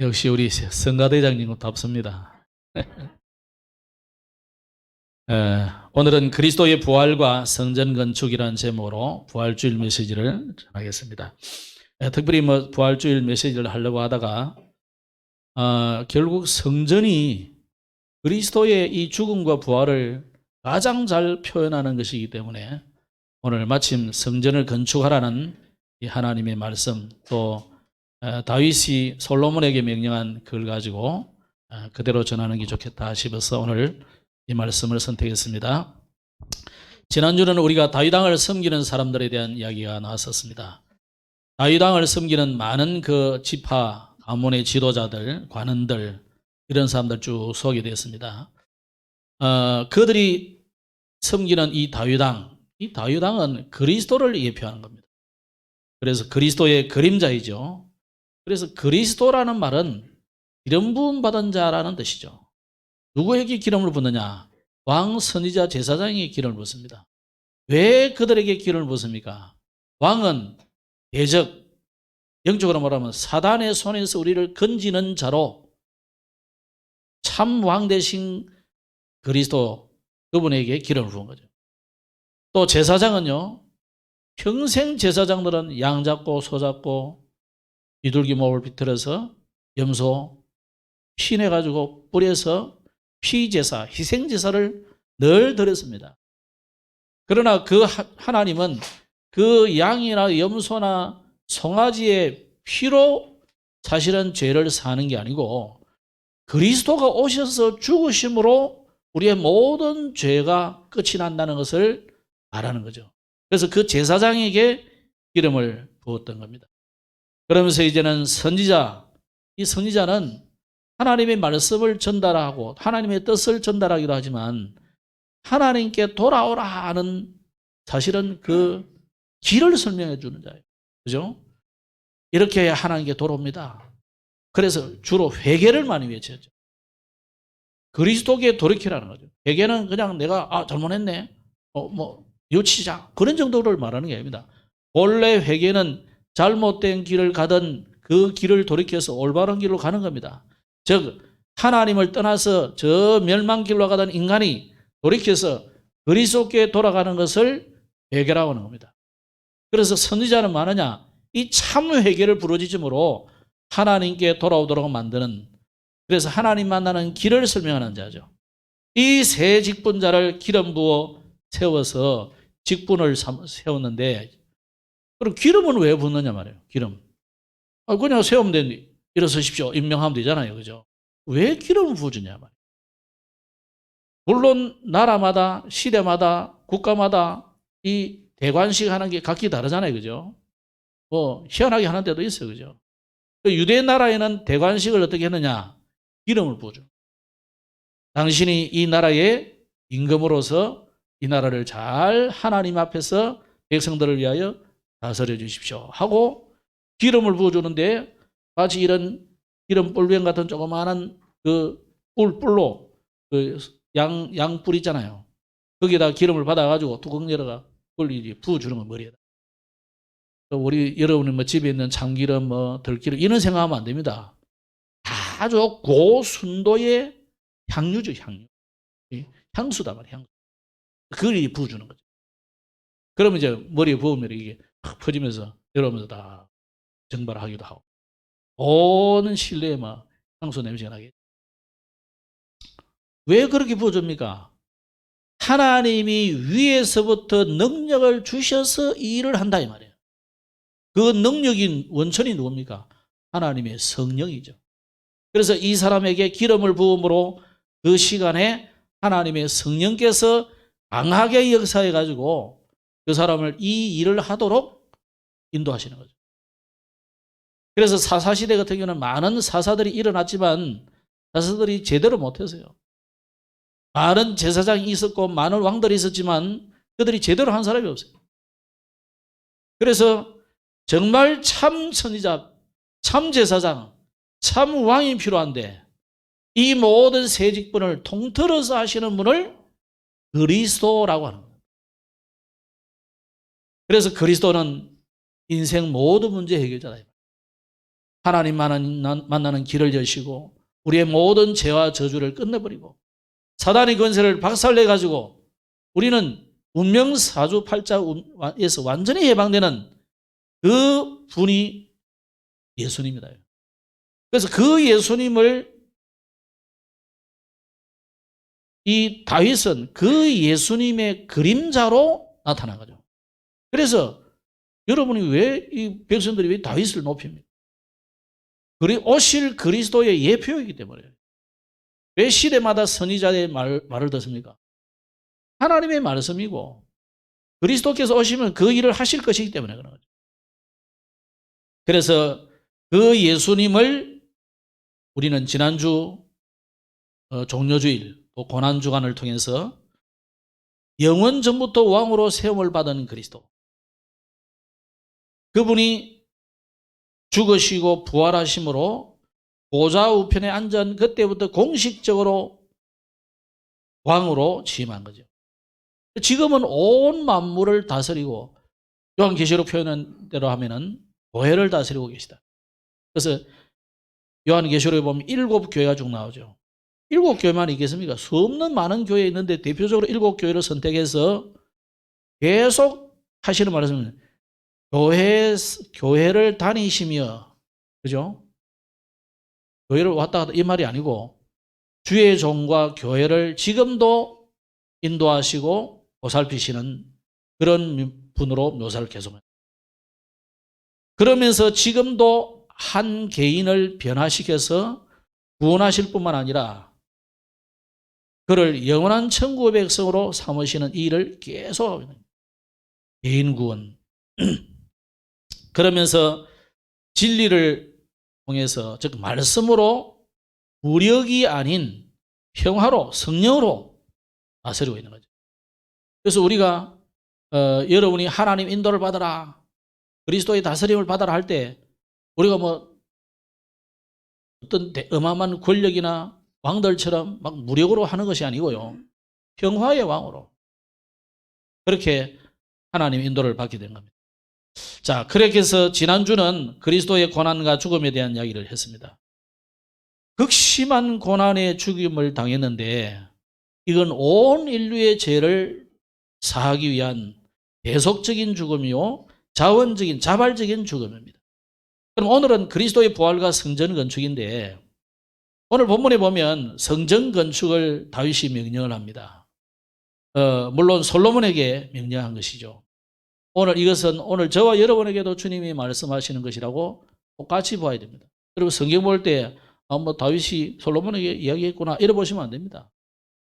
역시 우리 성가대장님은 답습니다. 오늘은 그리스도의 부활과 성전 건축이라는 제목으로 부활주일 메시지를 전하겠습니다. 특별히 부활주일 메시지를 하려고 하다가 결국 성전이 그리스도의 이 죽음과 부활을 가장 잘 표현하는 것이기 때문에 오늘 마침 성전을 건축하라는 이 하나님의 말씀, 또 다윗이 솔로몬에게 명령한 그걸 가지고 그대로 전하는 게 좋겠다 싶어서 오늘 이 말씀을 선택했습니다. 지난주는 우리가 다윗왕을 섬기는 사람들에 대한 이야기가 나왔었습니다. 다윗왕을 섬기는 많은 그 지파, 가문의 지도자들, 관원들, 이런 사람들 쭉 소개되었습니다. 그들이 섬기는 이 다윗왕은 그리스도를 예표하는 겁니다. 그래서 그리스도의 그림자이죠. 그래서 그리스도라는 말은 기름 부음 받은 자라는 뜻이죠. 누구에게 기름을 붓느냐? 왕, 선지자, 제사장에게 기름을 붓습니다. 왜 그들에게 기름을 붓습니까? 왕은 대적, 영적으로 말하면 사단의 손에서 우리를 건지는 자로 참 왕 대신 그리스도, 그분에게 기름을 부은 거죠. 또 제사장은요, 평생 제사장들은 양 잡고 소 잡고 비둘기 목을 비틀어서 염소 피 내가지고 뿌려서 피제사, 희생제사를 늘 드렸습니다. 그러나 그 하나님은 그 양이나 염소나 송아지의 피로 사실은 죄를 사는 게 아니고 그리스도가 오셔서 죽으심으로 우리의 모든 죄가 끝이 난다는 것을 말하는 거죠. 그래서 그 제사장에게 기름을 부었던 겁니다. 그러면서 이제는 선지자, 이 선지자는 하나님의 말씀을 전달하고 하나님의 뜻을 전달하기도 하지만 하나님께 돌아오라 하는 사실은 그 길을 설명해 주는 자예요. 그죠? 이렇게 해야 하나님께 돌아옵니다. 그래서 주로 회개를 많이 외쳤죠. 그리스도께 돌이키라는 거죠. 회개는 그냥 내가 잘못했네, 유치자, 그런 정도를 말하는 게 아닙니다. 본래 회개는 잘못된 길을 가던 그 길을 돌이켜서 올바른 길로 가는 겁니다. 즉 하나님을 떠나서 저 멸망길로 가던 인간이 돌이켜서 그리스도께 돌아가는 것을 회개라고 하는 겁니다. 그래서 선지자는 뭐하느냐? 이 참 회개를 부르짖음으로 하나님께 돌아오도록 만드는, 그래서 하나님 만나는 길을 설명하는 자죠. 이 세 직분자를 기름 부어 세워서 직분을 세웠는데, 그럼 기름은 왜 붓느냐 말이에요. 기름. 그냥 세우면 되는데 일어서십시오, 임명하면 되잖아요. 그죠? 왜 기름을 부어주냐 말이에요. 물론 나라마다, 시대마다, 국가마다 이 대관식 하는 게 각기 다르잖아요. 그죠? 희한하게 하는 데도 있어요. 그죠? 유대 나라에는 대관식을 어떻게 했느냐? 기름을 부어줘. 당신이 이 나라의 임금으로서 이 나라를 잘 하나님 앞에서 백성들을 위하여 다스려 주십시오 하고 기름을 부어주는데, 마치 이런 기름 뿔병 같은 조그마한 그 뿔로 그 양뿔 있잖아요. 거기에다 기름을 받아가지고 뚜껑 열어가 뿔이 부어주는 거, 머리에다. 우리 여러분이 집에 있는 참기름, 들기름 이런 생각하면 안 됩니다. 아주 고순도의 향유죠, 향유. 향수다 말이야, 향수. 그걸 부어주는 거죠. 그러면 이제 머리에 부으면 이게 확 퍼지면서 여러분들 다 증발하기도 하고 온 실내에 막 향수 냄새가 나게. 왜 그렇게 부어줍니까? 하나님이 위에서부터 능력을 주셔서 이 일을 한다 이 말이에요. 그 능력인 원천이 누굽니까? 하나님의 성령이죠. 그래서 이 사람에게 기름을 부음으로 그 시간에 하나님의 성령께서 강하게 역사해 가지고 그 사람을 이 일을 하도록 인도하시는 거죠. 그래서 사사시대 같은 경우는 많은 사사들이 일어났지만 사사들이 제대로 못했어요. 많은 제사장이 있었고 많은 왕들이 있었지만 그들이 제대로 한 사람이 없어요. 그래서 정말 참 선지자, 참 제사장, 참 왕이 필요한데 이 모든 세 직분을 통틀어서 하시는 분을 그리스도라고 하는 거예요. 그래서 그리스도는 인생 모든 문제 해결자다. 하나님 만나는 길을 여시고 우리의 모든 죄와 저주를 끝내버리고 사단의 권세를 박살내가지고 우리는 운명사주팔자에서 완전히 해방되는 그 분이 예수님이다. 그래서 그 예수님을 이 다윗은 그 예수님의 그림자로 나타난 거죠. 그래서 여러분이 왜 이 백성들이 왜 다윗을 높입니까? 오실 그리스도의 예표이기 때문에. 왜 시대마다 선지자의 말을 듣습니까? 하나님의 말씀이고 그리스도께서 오시면 그 일을 하실 것이기 때문에 그런 거죠. 그래서 그 예수님을 우리는 지난주 종료주일 또 고난주간을 통해서 영원 전부터 왕으로 세움을 받은 그리스도, 그분이 죽으시고 부활하심으로 보좌 우편에 앉은 그때부터 공식적으로 왕으로 취임한 거죠. 지금은 온 만물을 다스리고 요한계시록 표현한 대로 하면은 교회를 다스리고 계시다. 그래서 요한계시록에 보면 7교회가 쭉 나오죠. 7교회만 있겠습니까? 수없는 많은 교회 있는데 대표적으로 7교회를 선택해서 계속 하시는 말씀은 교회를 다니시며, 그죠? 교회를 왔다 갔다 이 말이 아니고 주의 종과 교회를 지금도 인도하시고 보살피시는 그런 분으로 묘사를 계속합니다. 그러면서 지금도 한 개인을 변화시켜서 구원하실 뿐만 아니라 그를 영원한 천국의 백성으로 삼으시는 이 일을 계속 개인 구원. 그러면서 진리를 통해서 즉 말씀으로 무력이 아닌 평화로 성령으로 다스리고 있는 거죠. 그래서 우리가 여러분이 하나님 인도를 받아라, 그리스도의 다스림을 받아라 할 때 우리가 뭐 어떤 어마어마한 권력이나 왕들처럼 막 무력으로 하는 것이 아니고요. 평화의 왕으로 그렇게 하나님 인도를 받게 된 겁니다. 자, 그렇게 해서 지난주는 그리스도의 고난과 죽음에 대한 이야기를 했습니다. 극심한 고난의 죽임을 당했는데 이건 온 인류의 죄를 사하기 위한 대속적인 죽음이요, 자발적인 죽음입니다. 그럼 오늘은 그리스도의 부활과 성전 건축인데 오늘 본문에 보면 성전 건축을 다윗이 명령을 합니다. 물론 솔로몬에게 명령한 것이죠. 이것은 오늘 저와 여러분에게도 주님이 말씀하시는 것이라고 똑같이 봐야 됩니다. 여러분 성경 볼 때 다윗이 솔로몬에게 이야기했구나 이래 보시면 안 됩니다.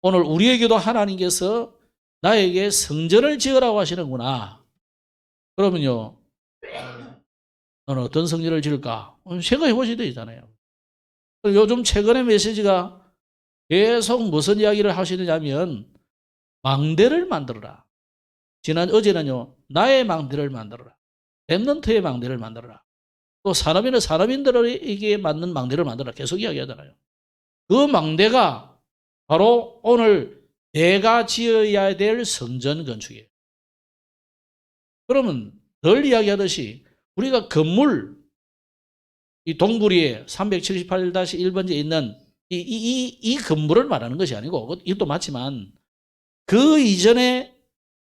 오늘 우리에게도 하나님께서 나에게 성전을 지으라고 하시는구나. 그러면요, 너는 어떤 성전을 지을까? 생각해 보셔야 되잖아요. 요즘 최근의 메시지가 계속 무슨 이야기를 하시느냐면 망대를 만들어라. 어제는요, 나의 망대를 만들어라. 렘넌트의 망대를 만들어라. 또 산업인들에게 맞는 망대를 만들어라. 계속 이야기하잖아요. 그 망대가 바로 오늘 내가 지어야 될 성전 건축이에요. 그러면 늘 이야기하듯이 우리가 건물, 이 동부리에 378-1번지에 있는 이 건물을 말하는 것이 아니고 이것도 맞지만 그 이전에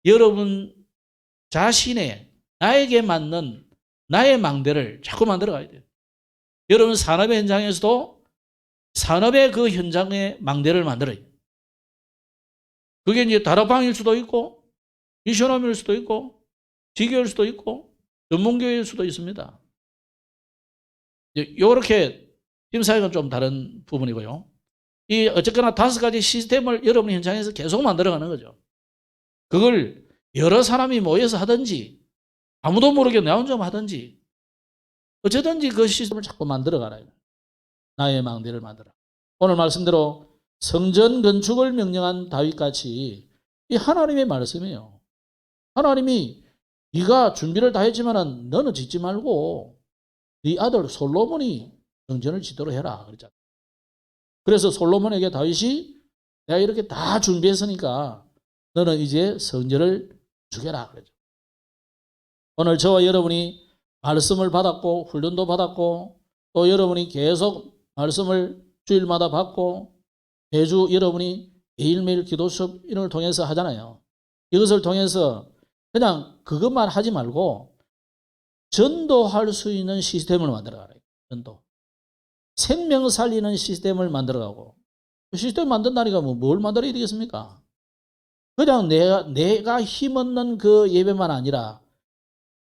여러분 자신의 나에게 맞는 나의 망대를 자꾸 만들어 가야 돼요. 여러분 산업의 현장에서도 산업의 그 현장의 망대를 만들어요. 그게 이제 다락방일 수도 있고 미션홈일 수도 있고 지교일 수도 있고 전문교회일 수도 있습니다. 이렇게 팀사역은 좀 다른 부분이고요. 어쨌거나 5가지 시스템을 여러분 현장에서 계속 만들어가는 거죠. 그걸 여러 사람이 모여서 하든지 아무도 모르게 나 혼자 하든지 어쩌든지 그 시스템을 자꾸 만들어가라. 나의 망대를 만들어. 오늘 말씀대로 성전 건축을 명령한 다윗같이 이 하나님의 말씀이에요. 하나님이 네가 준비를 다 했지만 너는 짓지 말고 네 아들 솔로몬이 성전을 짓도록 해라 그랬잖아요. 그래서 솔로몬에게 다윗이 내가 이렇게 다 준비했으니까 너는 이제 성전을 주게라 그랬죠. 오늘 저와 여러분이 말씀을 받았고 훈련도 받았고 또 여러분이 계속 말씀을 주일마다 받고 매주 여러분이 매일매일 기도 수업 이런 걸 통해서 하잖아요. 이것을 통해서 그냥 그것만 하지 말고 전도할 수 있는 시스템을 만들어가라. 전도. 생명 살리는 시스템을 만들어가고. 시스템 만든다니까 뭘 만들어야 되겠습니까? 그냥 내가 힘없는 그 예배만 아니라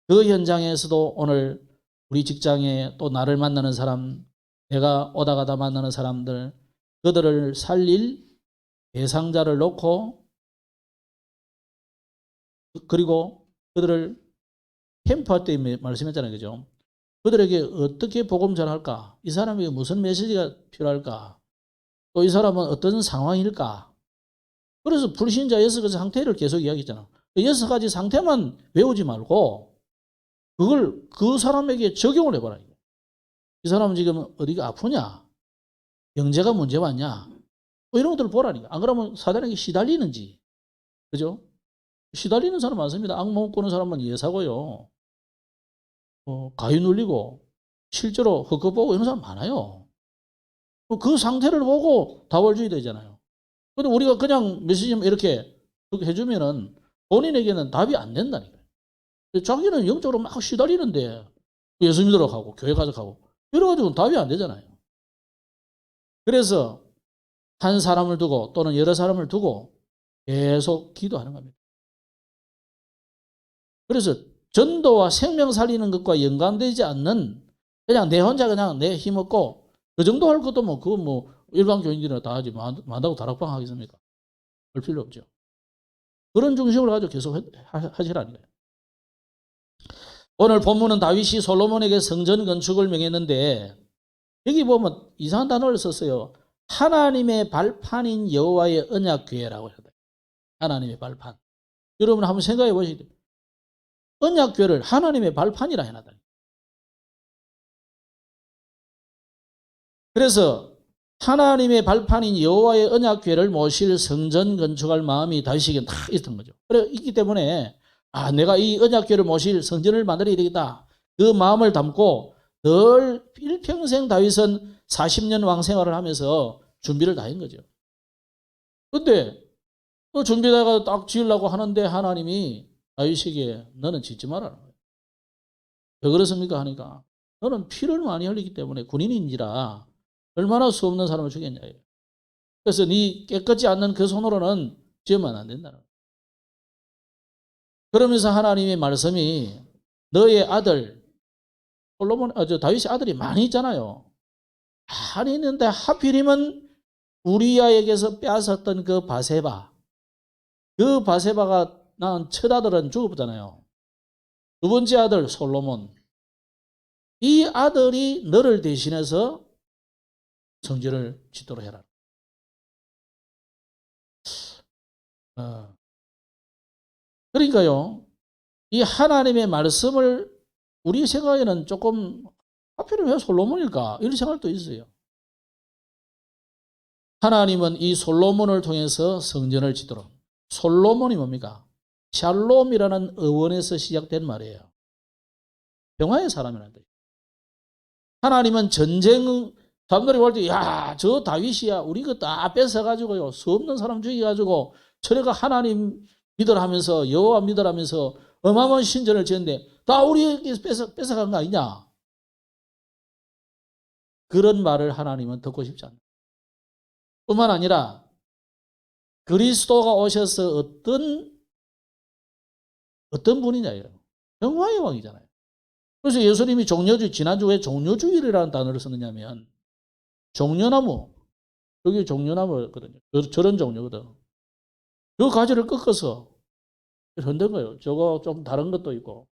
그 현장에서도 오늘 우리 직장에 또 나를 만나는 사람, 내가 오다 가다 만나는 사람들, 그들을 살릴 대상자를 놓고 그리고 그들을 캠프할 때 말씀했잖아요. 그죠? 그들에게 어떻게 복음 전할까? 이 사람에게 무슨 메시지가 필요할까? 또 이 사람은 어떤 상황일까? 그래서 불신자 6가지 상태를 계속 이야기했잖아. 6가지 상태만 외우지 말고 그걸 그 사람에게 적용을 해봐라. 이 사람은 지금 어디가 아프냐? 영재가 문제 왔냐? 뭐 이런 것들을 보라니까. 안 그러면 사단에게 시달리는지. 그죠? 시달리는 사람 많습니다. 악몽 꾸는 사람은 예사고요. 가위 눌리고 실제로 헛것 보고 이런 사람 많아요. 그 상태를 보고 답을 줘야 되잖아요. 근데 우리가 그냥 메시지 이렇게 해주면은 본인에게는 답이 안 된다니까요. 자기는 영적으로 막 시달리는데 예수 믿으러 가고 교회 가서 가고 이래가지고 답이 안 되잖아요. 그래서 한 사람을 두고 또는 여러 사람을 두고 계속 기도하는 겁니다. 그래서 전도와 생명 살리는 것과 연관되지 않는 그냥 내 혼자 그냥 내 힘없고 그 정도 할 것도 뭐 그거 뭐 일반 교인들이나 다 하지 만다고 다락방 하겠습니까? 할 필요 없죠. 그런 중심을 가지고 계속 하시라니까요. 오늘 본문은 다윗이 솔로몬에게 성전 건축을 명했는데 여기 보면 이상한 단어를 썼어요. 하나님의 발판인 여호와의 언약궤라고 해요. 하나님의 발판. 여러분 한번 생각해 보시죠. 언약궤를 하나님의 발판이라 해놨다. 그래서 하나님의 발판인 여호와의 언약궤를 모실 성전 건축할 마음이 다윗에게 다 있었던 거죠. 그래 있기 때문에 내가 이 언약궤를 모실 성전을 만들어야 되겠다. 그 마음을 담고 늘 일평생 다윗은 40년 왕 생활을 하면서 준비를 다 한 거죠. 근데 또 준비다가 딱 지으려고 하는데 하나님이 다윗에게 너는 짓지 말아라. 왜 그렇습니까? 하니까 너는 피를 많이 흘리기 때문에 군인인지라 얼마나 수 없는 사람을 죽였냐. 그래서 네 깨끗지 않는 그 손으로는 지으면 안 된다. 그러면서 하나님의 말씀이 너의 아들 솔로몬, 다윗의 아들이 많이 있잖아요. 많이 있는데 하필이면 우리아에게서 빼앗았던 그 바세바, 그 바세바가 낳은 첫 아들은 죽었잖아요. 두 번째 아들 솔로몬, 이 아들이 너를 대신해서 성전을 짓도록 해라. 그러니까요, 이 하나님의 말씀을 우리 생각에는 조금 하필이면 왜 솔로몬일까? 이런 생각도 있어요. 하나님은 이 솔로몬을 통해서 성전을 짓도록. 솔로몬이 뭡니까? 샬롬이라는 어원에서 시작된 말이에요. 평화의 사람이라는 뜻이에요. 하나님은 전쟁, 사람들이 볼 때, 야, 저 다윗이야. 우리 그 다 뺏어가지고요. 수 없는 사람 죽여가지고, 저래가 하나님 믿으라면서, 여호와 믿으라면서 어마어마한 신전을 지었는데, 다 우리에게 뺏어간 거 아니냐? 그런 말을 하나님은 듣고 싶지 않아요. 뿐만 아니라, 그리스도가 오셔서 어떤 분이냐예요. 평화의 왕이잖아요. 그래서 예수님이 종려주의, 지난주 왜 종려주의라는 단어를 썼느냐면, 종려나무, 여기 종려나무거든요. 저런 종려거든. 그 가지를 꺾어서 흔든 거예요. 저거 좀 다른 것도 있고.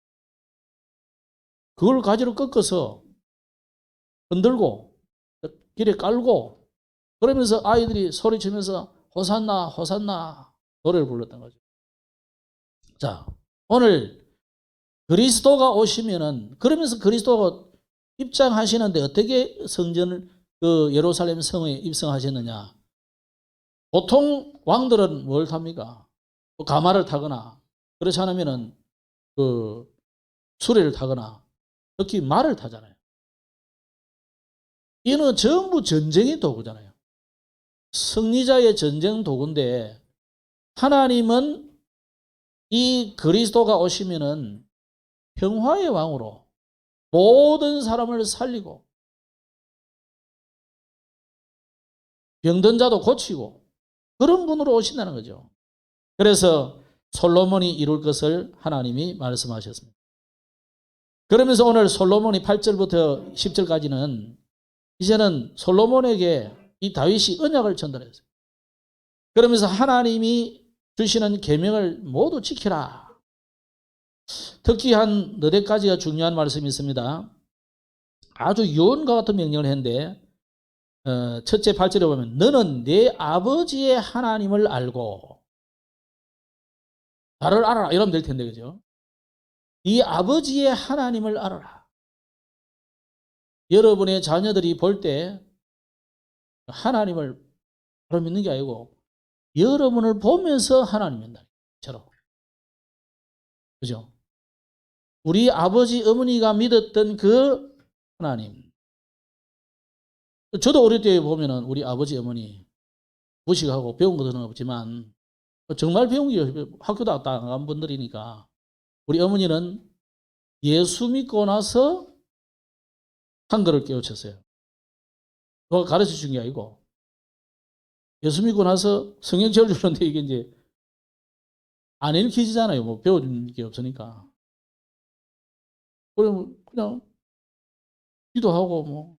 그걸 가지를 꺾어서 흔들고, 길에 깔고, 그러면서 아이들이 소리치면서 호산나, 호산나 노래를 불렀던 거죠. 자, 오늘 그리스도가 오시면은, 그러면서 그리스도가 입장하시는데 어떻게 성전을, 그 예루살렘 성에 입성하셨느냐. 보통 왕들은 뭘 탑니까? 가마를 타거나, 그렇지 않으면은 그 수레를 타거나, 특히 말을 타잖아요. 이는 전부 전쟁의 도구잖아요. 승리자의 전쟁 도구인데 하나님은 이 그리스도가 오시면은 평화의 왕으로 모든 사람을 살리고 병든 자도 고치고 그런 분으로 오신다는 거죠. 그래서 솔로몬이 이룰 것을 하나님이 말씀하셨습니다. 그러면서 오늘 솔로몬이 8절부터 10절까지는 이제는 솔로몬에게 이 다윗이 언약을 전달했어요. 그러면서 하나님이 주시는 계명을 모두 지키라. 특히 한 너댓 가지가 중요한 말씀이 있습니다. 아주 유언과 같은 명령을 했는데 첫째 8절에 보면 너는 내 아버지의 하나님을 알고 나를 알아라 이러면 될 텐데 그죠? 네 아버지의 하나님을 알아라. 여러분의 자녀들이 볼 때 하나님을 바로 믿는 게 아니고 여러분을 보면서 하나님 믿는다. 그죠? 우리 아버지 어머니가 믿었던 그 하나님. 저도 어릴 때 보면은 우리 아버지 어머니 무식하고 배운 것은 없지만 정말 배운 게 학교도 안 간 분들이니까 우리 어머니는 예수 믿고 나서 한글을 깨우쳤어요. 그거 가르쳐 준 게 아니고 예수 믿고 나서 성경책을 주는데 이게 이제 안 읽히잖아요. 뭐 배워준 게 없으니까. 그냥 기도하고 뭐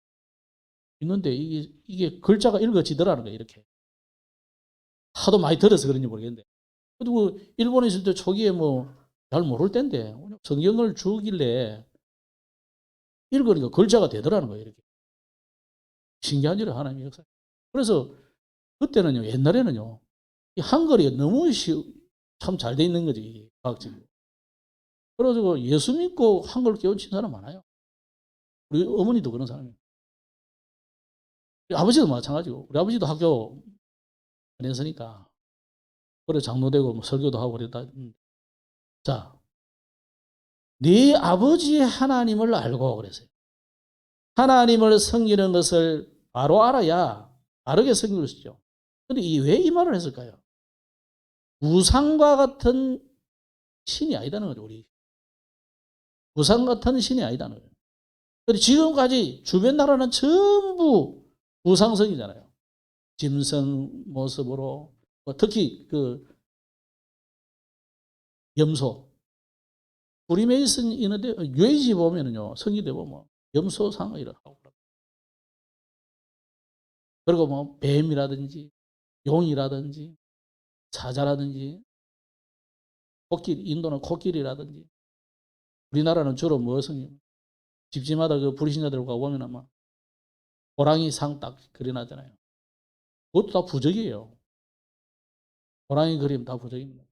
있는데 이게 글자가 읽어지더라는 거예요. 이렇게. 하도 많이 들어서 그런지 모르겠는데. 그리고 일본에 있을 때 초기에 뭐 잘 모를 때인데 성경을 주길래 읽으니까 글자가 되더라는 거예요. 이렇게. 신기한 일이 하나님의 역사. 그래서 그때는요, 옛날에는요, 이 한글이 너무 참 잘 돼 있는 거지, 과학적으로. 그래가지고 예수 믿고 한글 깨우친 사람 많아요. 우리 어머니도 그런 사람이에요. 우리 아버지도 마찬가지고, 우리 아버지도 학교 다녔으니까, 그래 장로되고 뭐 설교도 하고 그랬다. 자, 네 아버지의 하나님을 알고 그랬어요. 하나님을 섬기는 것을 바로 알아야 바르게 섬길 수 있죠. 근데 왜 이 말을 했을까요? 우상과 같은 신이 아니다는 거죠, 우리. 우상 같은 신이 아니다는 거예요. 그런데 지금까지 주변 나라는 전부 우상성이잖아요. 짐승 모습으로, 특히 그 염소. 프리메이슨 있는데, 유해지 보면은요, 성기대 보면 염소상을 하고. 그리고 뭐, 뱀이라든지, 용이라든지, 사자라든지, 코끼리, 인도는 코끼리라든지, 우리나라는 주로 무엇을 집집마다 그 불신자들과 보면 아마 호랑이 상 딱 그려놨잖아요. 그것도 다 부적이에요. 호랑이 그림 다 부적입니다.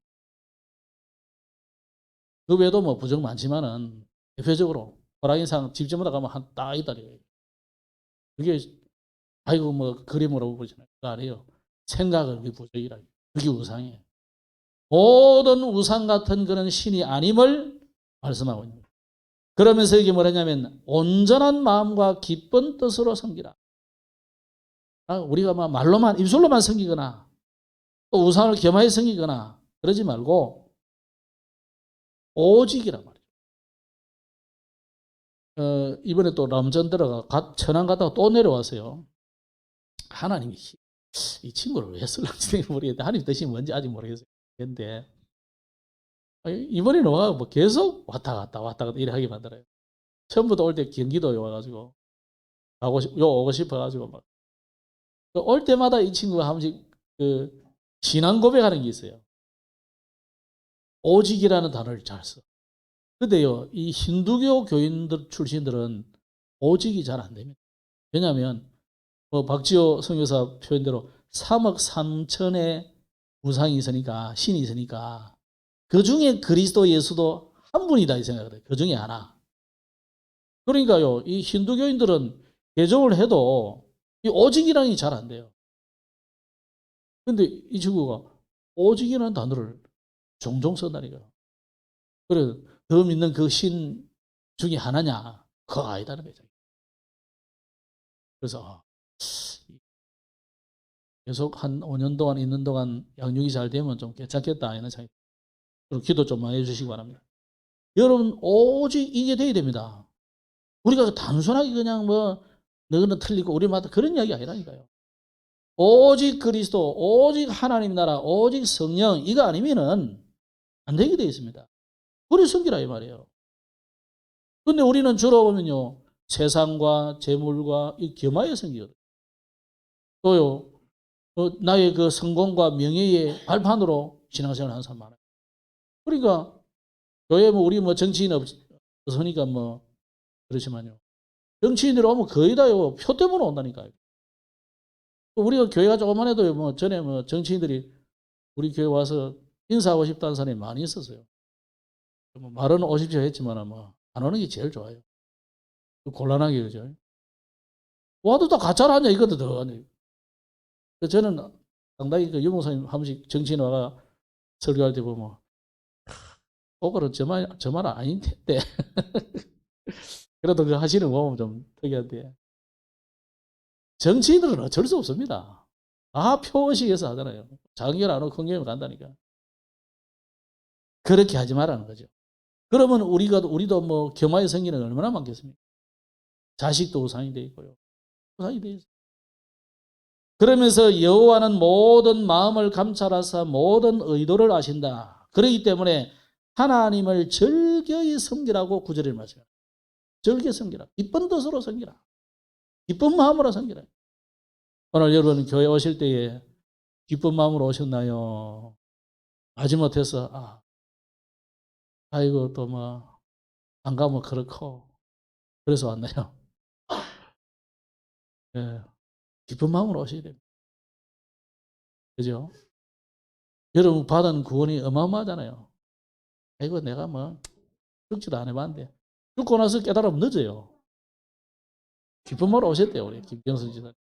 그 외에도 뭐 부적 많지만은 대표적으로 호랑이 상 집집마다 가면 한 딱 있다리에요. 그게 아이고 뭐 그림으로 보시나요? 그거 아니에요. 생각을 그게 부적이라. 그게 우상이에요. 모든 우상 같은 그런 신이 아님을 말씀하고 있는 거예요. 그러면서 이게 뭐냐면 온전한 마음과 기쁜 뜻으로 섬기라. 우리가 막 말로만 입술로만 섬기거나 또 우상을 겸하여 섬기거나 그러지 말고 오직이란 말이에요. 이번에 또 람전 들어가 천안 갔다가 또 내려왔어요. 하나님이 이 친구를 왜 쓸는지 모르겠는데 하나님 뜻이 뭔지 아직 모르겠어요. 근데 이번에는 뭐 계속 왔다 갔다 이래 하게 만들어요. 처음부터 올 때 경기도에 와가지고 오고 싶어가지고 막 올 때마다 이 친구가 한 번씩 그 신앙 고백하는 게 있어요. 오직이라는 단어를 잘 써. 근데요, 이 힌두교 교인들 출신들은 오직이 잘 안 됩니다. 왜냐하면 박지호 선교사 표현대로 3억 3천의 우상이 있으니까 신이 있으니까 그 중에 그리스도 예수도 한 분이다 이 생각을 해요. 그 중에 하나. 그러니까요, 이 힌두교인들은 개종을 해도 이 오직이라는 게 잘 안 돼요. 근데 이 친구가 오직이라는 단어를 종종 쓴다니까. 그래, 더 믿는 그 신 중에 하나냐? 그거 아니다는 거죠. 그래서 계속 한 5년 동안 있는 동안 양육이 잘 되면 좀 괜찮겠다 이런 생각이. 그리고 기도 좀 많이 해주시기 바랍니다. 여러분 오직 이게 돼야 됩니다. 우리가 단순하게 그냥 뭐 너는 틀리고 우리마다 그런 이야기 아니라니까요. 오직 그리스도, 오직 하나님 나라, 오직 성령 이거 아니면은 안 되게 되어 있습니다. 우리 섬기라 이 말이에요. 근데 우리는 주로 보면요 세상과 재물과 이 겸하여 섬기거든요. 또요 나의 그 성공과 명예의 발판으로 신앙생활을 하는 사람 많아요. 그러니까 교회 뭐 우리 뭐 정치인 없으니까 뭐 그렇지만요. 정치인들이 오면 거의 다요 표 때문에 온다니까요. 우리가 교회가 조금만 해도 뭐 전에 뭐 정치인들이 우리 교회 와서 인사하고 싶다는 사람이 많이 있었어요. 뭐 말은 오십시오 했지만 뭐 안 오는 게 제일 좋아요. 곤란하게 그죠. 와도 다 가짜라 하냐 이거도 더 하냐. 저는 상당히 그 유목사님 한 번씩 정치인 와가 설교할 때 보면 오글은 저 말 아닌 텐데 그래도 그 하시는 거 보면 좀 특이한데 정치인들은 어쩔 수 없습니다. 표의식에서 하잖아요. 장결 안 하고 큰경을 간다니까. 그렇게 하지 말라는 거죠. 그러면 우리도 뭐 겸하여 생기는 얼마나 많겠습니까? 자식도 우상이 되어 있고요. 우상이 되어 있어요. 그러면서 여호와는 모든 마음을 감찰하사 모든 의도를 아신다. 그렇기 때문에 하나님을 즐겨이 섬기라고 구절에 말씀합니다. 즐겨 섬기라. 기쁜 뜻으로 섬기라. 기쁜 마음으로 섬기라. 오늘 여러분 교회 오실 때에 기쁜 마음으로 오셨나요? 마지못해서 아이고 또 뭐 안 가면 그렇고 그래서 왔나요? 예, 기쁜 마음으로 오셔야 됩니다. 그죠? 여러분 받은 구원이 어마어마하잖아요. 아이고 내가 뭐 죽지도 안 해봤는데 죽고 나서 깨달으면 늦어요. 기쁜 마음으로 오셨대요. 우리 김경수 지사님.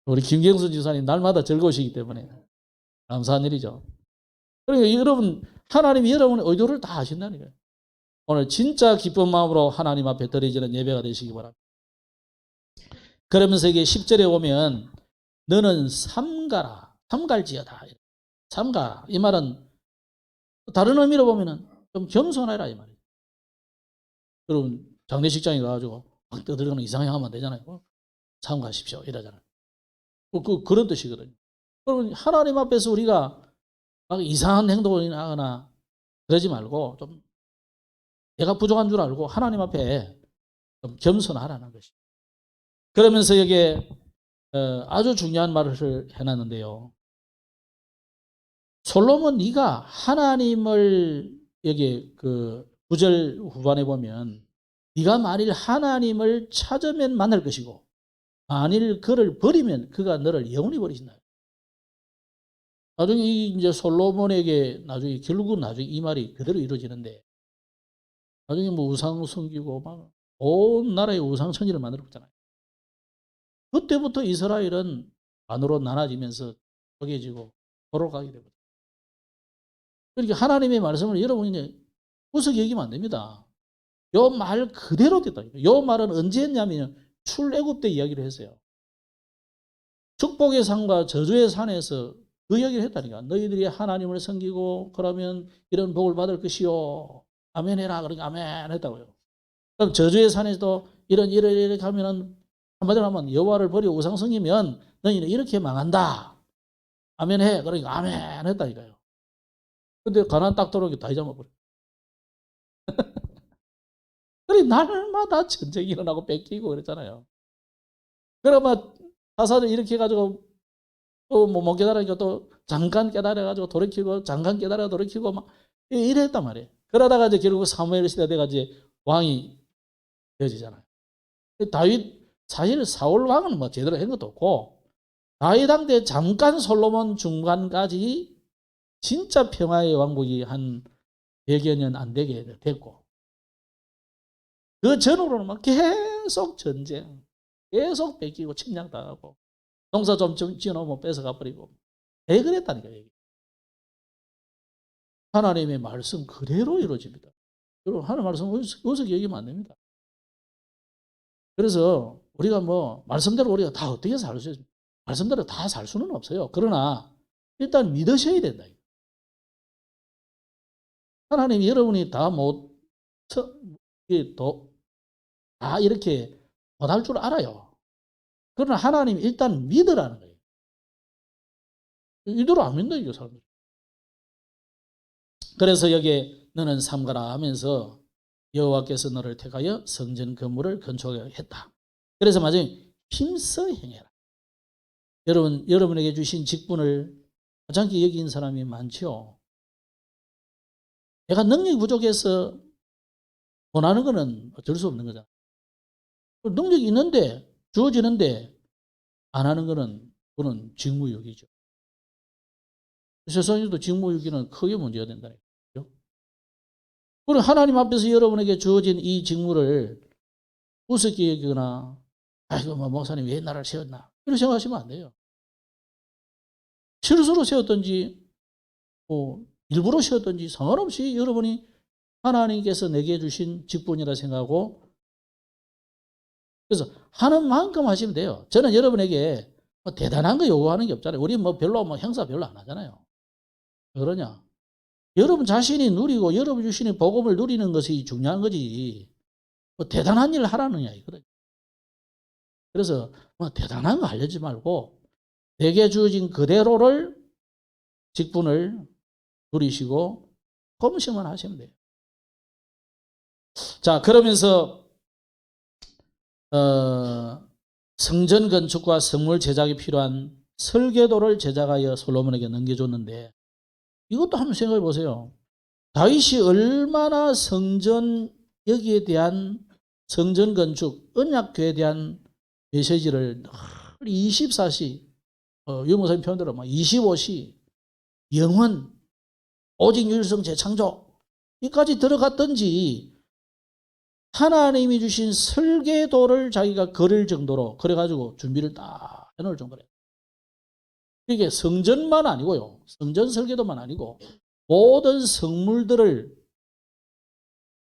우리 김경수 지사님 날마다 즐거우시기 때문에 감사한 일이죠. 그러니까 여러분 하나님이 여러분의 의도를 다 아신다니까요. 오늘 진짜 기쁜 마음으로 하나님 앞에 드려지는 예배가 되시기 바랍니다. 그러면서 이게 10절에 오면 너는 삼가라. 삼갈지어다. 삼가. 이 말은 다른 의미로 보면은 좀 겸손해라 이 말이에요. 여러분 장례식장에 가가지고 막 떠들거나 이상하게 하면 안 되잖아요. 삼가십시오 이러잖아요. 그런 뜻이거든요. 그러면 하나님 앞에서 우리가 막 이상한 행동을 하거나 그러지 말고 좀 내가 부족한 줄 알고 하나님 앞에 좀 겸손하라는 것이. 그러면서 여기에 아주 중요한 말을 해놨는데요. 솔로몬 네가 하나님을 여기 그 9절 후반에 보면 네가 만일 하나님을 찾으면 만날 것이고 만일 그를 버리면 그가 너를 영원히 버리신다. 나중에 이제 솔로몬에게 결국은 이 말이 그대로 이루어지는데 나중에 뭐 우상 섬기고 막 온 나라의 우상 천지를 만들어 봤잖아요. 그때부터 이스라엘은 반으로 나눠지면서 쪼개지고 돌아가게 되거든요. 그러니까 하나님의 말씀을 여러분이 우습게 여기면 안 됩니다. 요 말 그대로 됐다. 요 말은 언제 했냐면 출애굽 때 이야기를 했어요. 축복의 산과 저주의 산에서 그 이야기를 했다니까. 너희들이 하나님을 섬기고 그러면 이런 복을 받을 것이요. 아멘 해라. 그러니까 아멘 했다고요. 그럼 저주의 산에서도 이렇게 하면은 한마디로 하면 여호와를 버리고 우상 섬기면 너희는 이렇게 망한다. 아멘 해. 그러니까 아멘 했다니까요. 근데 가나안 딱 들어오기 다 잊어먹어버려. 그래 날마다 전쟁이 일어나고 뺏기고 그랬잖아요. 그러면 사사들 이렇게 해가지고 또 뭐 못 깨달으니까 또 잠깐 깨달아가지고 돌이키고 잠깐 깨달아 돌이키고 막 이랬단 말이에요. 그러다가 이제 결국 사무엘 시대 돼가 이제 왕이 되어지잖아요. 다윗 사실 사울 왕은 뭐 제대로 한 것도 없고 다윗 당대 잠깐 솔로몬 중간까지 진짜 평화의 왕국이 한 100여 년 안 되게 됐고 그 전후로는 막 계속 전쟁, 계속 뺏기고 침략당하고 농사 좀 지어놓으면 뺏어가 버리고 왜 그랬다니까. 하나님의 말씀 그대로 이루어집니다. 여러분 하나님의 말씀 어디서 여기면 안 됩니다. 그래서 우리가 뭐 말씀대로 우리가 다 어떻게 살 수 있어요? 말씀대로 다 살 수는 없어요. 그러나 일단 믿으셔야 된다. 하나님 여러분이 다 못, 다 이렇게 못할 줄 알아요. 그러나 하나님 일단 믿으라는 거예요. 이대로 안 믿는 거예요, 사람들이. 그래서 여기에 너는 삼가라 하면서 여호와께서 너를 택하여 성전 건물을 건축하게 했다. 그래서 마지막에 힘써 행해라. 여러분에게 주신 직분을 가장히 여긴 사람이 많죠. 내가 능력이 부족해서 원하는 거는 어쩔 수 없는 거잖아. 능력이 있는데 주어지는데 안 하는 거는 그건 직무유기죠. 세상에도 직무유기는 크게 문제가 된다는 거죠. 그리고 하나님 앞에서 여러분에게 주어진 이 직무를 우습게 여기거나 아이고 뭐 목사님 왜 나를 세웠나 이렇게 생각하시면 안 돼요. 실수로 세웠든지 뭐 일부러 세웠든지 상관없이 여러분이 하나님께서 내게 주신 직분이라 생각하고 그래서 하는 만큼 하시면 돼요. 저는 여러분에게 뭐 대단한 거 요구하는 게 없잖아요. 우리 뭐 별로 뭐 행사 별로 안 하잖아요. 왜 그러냐? 여러분 자신이 누리고 여러분 주시는 복음을 누리는 것이 중요한 거지. 뭐 대단한 일을 하라느냐 이거든. 그래서 뭐 대단한 거 하려지 말고 내게 주어진 그대로를 직분을 누리시고 검증만 하시면 돼요. 자, 그러면서 성전 건축과 성물 제작이 필요한 설계도를 제작하여 솔로몬에게 넘겨줬는데 이것도 한번 생각해 보세요. 다윗이 얼마나 성전 여기에 대한 성전 건축 언약궤에 대한 메시지를 24시 유목사님 표현대로 25시 영원 오직 유일성 재창조 여기까지 들어갔던지 하나님이 주신 설계도를 자기가 그릴 정도로 그래가지고 준비를 딱 해놓을 정도로 이게 성전만 아니고요. 성전 설계도만 아니고 모든 성물들을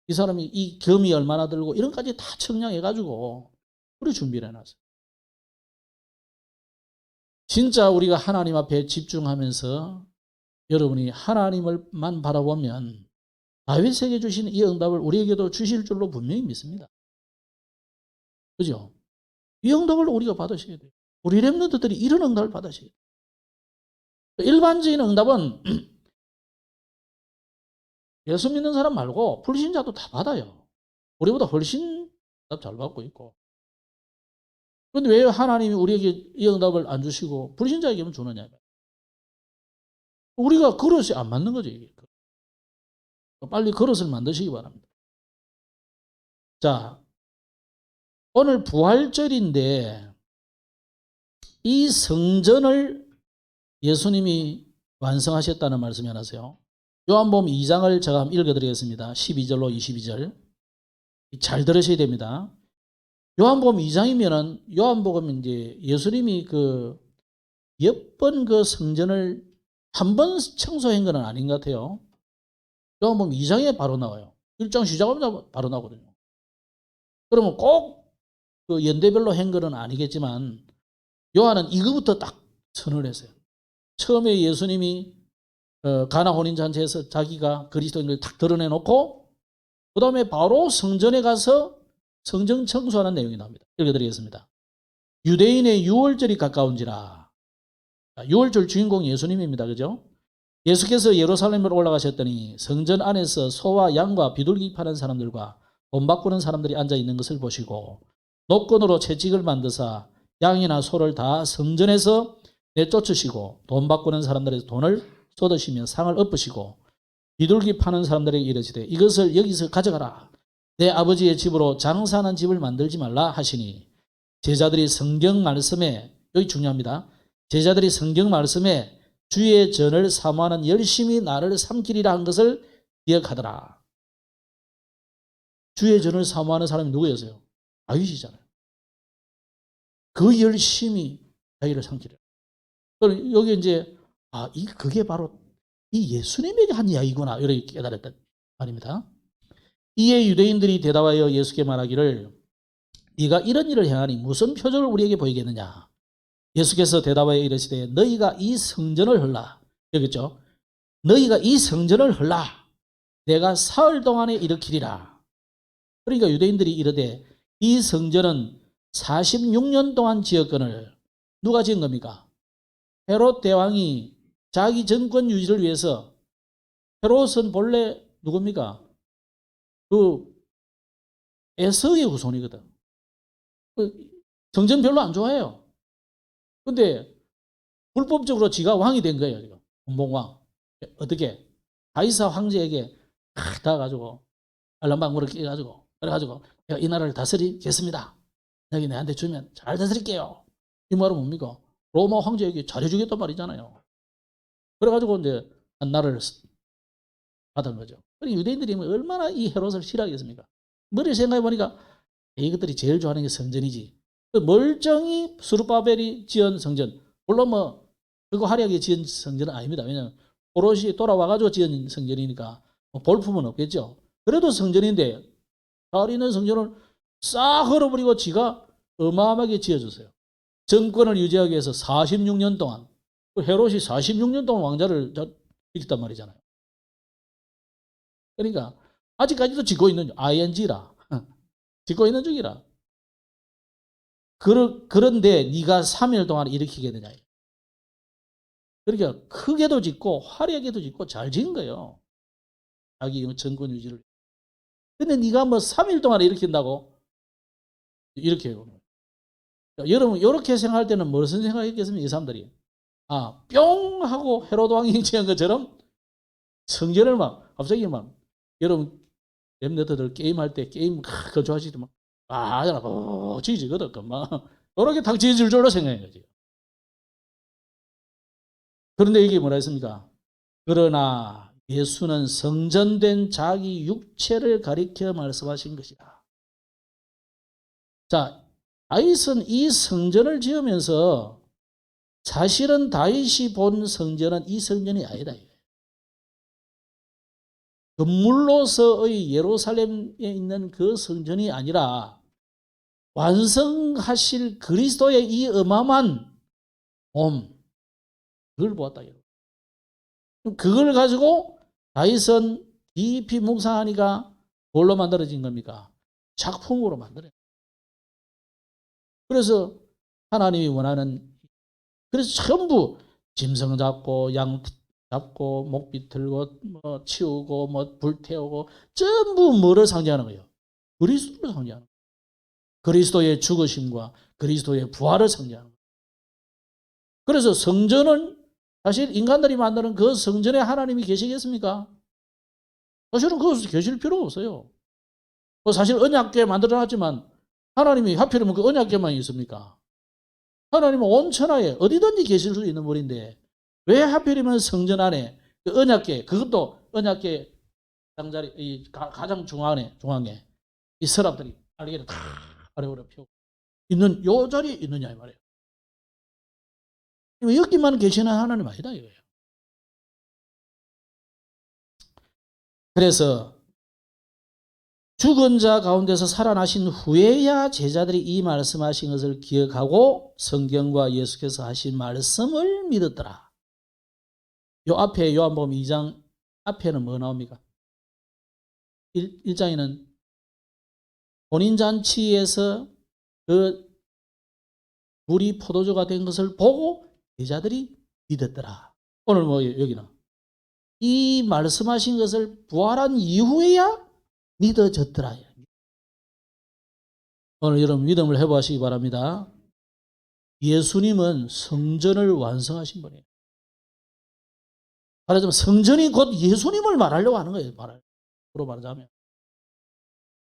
이 사람이 이 금이 얼마나 들고 이런 까지 다 측량해가지고 그래 준비를 해놨어요. 진짜 우리가 하나님 앞에 집중하면서 여러분이 하나님을만 바라보면 다윗에게 주신 이 응답을 우리에게도 주실 줄로 분명히 믿습니다. 그죠? 이 응답을 우리가 받으셔야 돼요. 우리 렘넌트들이 이런 응답을 받으셔야 돼요. 일반적인 응답은 예수 믿는 사람 말고 불신자도 다 받아요. 우리보다 훨씬 응답 잘 받고 있고. 그런데 왜 하나님이 우리에게 이 응답을 안 주시고 불신자에게만 주느냐? 우리가 그릇이 안 맞는 거죠. 이게. 빨리 그릇을 만드시기 바랍니다. 자, 오늘 부활절인데 이 성전을 예수님이 완성하셨다는 말씀이 하나세요. 요한복음 2장을 제가 한번 읽어드리겠습니다. 12절로 22절. 잘 들으셔야 됩니다. 요한복음 2장이면은 요한복음 이제 예수님이 몇 번 그 성전을 한 번 청소한 건 아닌 것 같아요. 요한복음 2장에 바로 나와요. 1장 시작하면 바로 나오거든요. 그러면 꼭 그 연대별로 한 거는 아니겠지만 요한은 이거부터 딱 선언을 했어요. 처음에 예수님이 가나 혼인잔치에서 자기가 그리스도인을 딱 드러내놓고 그 다음에 바로 성전에 가서 성전 청소하는 내용이 나옵니다. 읽어드리겠습니다. 유대인의 유월절이 가까운지라. 6월절 주인공이 예수님입니다. 그죠? 예수께서 예루살렘으로 올라가셨더니 성전 안에서 소와 양과 비둘기 파는 사람들과 돈 바꾸는 사람들이 앉아 있는 것을 보시고 노건으로 채찍을 만드사 양이나 소를 다 성전에서 내쫓으시고 돈 바꾸는 사람들에서 돈을 쏟으시며 상을 엎으시고 비둘기 파는 사람들에게 이르시되 이것을 여기서 가져가라. 내 아버지의 집으로 장사하는 집을 만들지 말라 하시니 제자들이 성경 말씀에 여기 중요합니다. 제자들이 성경 말씀에 주의 전을 사모하는 열심히 나를 삼키리라 한 것을 기억하더라. 주의 전을 사모하는 사람이 누구였어요? 다윗이잖아요. 그 열심히 자기를 삼키리라. 여기 이제 그게 바로 이 예수님에게 한 이야기구나 이렇게 깨달았단 말입니다. 이에 유대인들이 대답하여 예수께 말하기를 네가 이런 일을 행하니 무슨 표적을 우리에게 보이겠느냐. 예수께서 대답하여 이르시되 너희가 이 성전을 헐라. 여기죠. 너희가 이 성전을 헐라. 내가 사흘 동안에 일으키리라. 그러니까 유대인들이 이르되 이 성전은 46년 동안 지었거늘 누가 지은 겁니까? 헤롯 대왕이 자기 정권 유지를 위해서. 헤롯은 본래 누굽니까? 그 에서의 후손이거든. 성전 별로 안 좋아해요. 근데 불법적으로 지가 왕이 된 거예요. 지금 분봉왕. 어떻게? 가이사 황제에게 다 가지고 알랑방구를 끼가지고 그래가지고 내가 이 나라를 다스리겠습니다. 여기 내한테 주면 잘 다스릴게요. 이 말은 뭡니까? 로마 황제에게 잘해주겠단 말이잖아요. 그래가지고 이제 한 나라를 받은 거죠. 유대인들이 얼마나 이 헤롯을 싫어하겠습니까? 머리 생각해 보니까 이것들이 제일 좋아하는 게 성전이지. 멀쩡히 스룹바벨이 지은 성전, 물론 뭐 그거 화려하게 지은 성전은 아닙니다. 왜냐하면 오롯이 돌아와가지고 지은 성전이니까 뭐 볼품은 없겠죠. 그래도 성전인데 잘 있는 성전을 싹 헐어버리고 지가 어마어마하게 지어줬어요. 정권을 유지하기 위해서 46년 동안. 헤롯이 46년 동안 왕자를 지켰단 말이잖아요. 그러니까 아직까지도 짓고 있는 ing라. 짓고 있는 중이라. 그런데 네가 3일 동안 일으키겠느냐. 그러니까 크게도 짓고 화려하게도 짓고 잘 지은 거예요. 자기 정권 유지를. 근데 네가 뭐 3일 동안 일으킨다고? 이렇게 해요. 여러분 이렇게 생각할 때는 무슨 생각했겠습니까? 이 사람들이. 아, 뿅 하고 헤롯 왕이 지은 것처럼 성전을 막 갑자기 막 여러분 랩너트들 게임할 때 게임 그거 좋아하시지 막 하잖아. 지지거든. 막 이렇게 탁 지질 줄로 생각한 거지. 그런데 이게 뭐라 했습니까? 그러나 예수는 성전된 자기 육체를 가리켜 말씀하신 것이다. 자, 다윗은 이 성전을 지으면서 사실은 다윗이 본 성전은 이 성전이 아니다. 건물로서의 예루살렘에 있는 그 성전이 아니라 완성하실 그리스도의 이 어마어마한 몸, 그걸 보았다. 그걸 가지고 다윗은 깊이 묵상하니까 뭘로 만들어진 겁니까? 작품으로 만들어요. 그래서 하나님이 원하는, 그래서 전부 짐승 잡고 양 잡고 목 비틀고 뭐 치우고 뭐 불태우고 전부 뭐를 상징하는 거예요? 그리스도를 상징하는 거예요. 그리스도의 죽으심과 그리스도의 부활을 상징하는 거예요. 그래서 성전은 사실 인간들이 만드는 그 성전에 하나님이 계시겠습니까? 사실은 그것을 계실 필요가 없어요. 사실 언약궤 만들어놨지만 하나님이 하필이면 그 언약궤만 있습니까? 하나님은 온 천하에 어디든지 계실 수 있는 분인데 왜 하필이면 성전 안에 그 언약궤, 그것도 언약궤 장자리 이 가장 중앙에 이 서랍들이 알게를 다 아래로 펴고 있는 요 자리에 있느냐 이 말이에요. 여기만 계시는 하나님 아니다 이거예요. 그래서 죽은 자 가운데서 살아나신 후에야 제자들이 이 말씀하신 것을 기억하고 성경과 예수께서 하신 말씀을 믿었더라. 요 앞에 요한복음 2장 앞에는 뭐 나옵니까? 1장에는 혼인잔치에서 그 물이 포도주가 된 것을 보고 제자들이 믿었더라. 오늘 뭐 여기는 이 말씀하신 것을 부활한 이후에야 믿어졌더라. 오늘 여러분 믿음을 회복하시기 바랍니다. 예수님은 성전을 완성하신 분이에요. 말하자면 성전이 곧 예수님을 말하려고 하는 거예요. 말하자면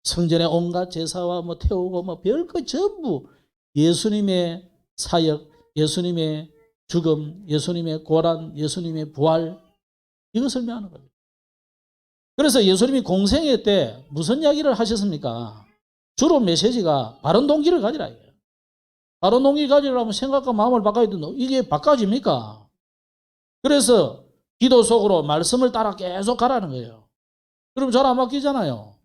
성전의 온갖 제사와 뭐 태우고 뭐 별거 전부 예수님의 사역, 예수님의 죽음, 예수님의 고난, 예수님의 부활, 이거 설명하는 거예요. 그래서 예수님이 공생애 때 무슨 이야기를 하셨습니까? 주로 메시지가 바른 동기를 가지라 이거예요. 바른 동기 가지려면 생각과 마음을 바꿔야 된다. 이게 바꿔집니까? 그래서 기도 속으로 말씀을 따라 계속 가라는 거예요. 그럼 잘 안 바뀌잖아요.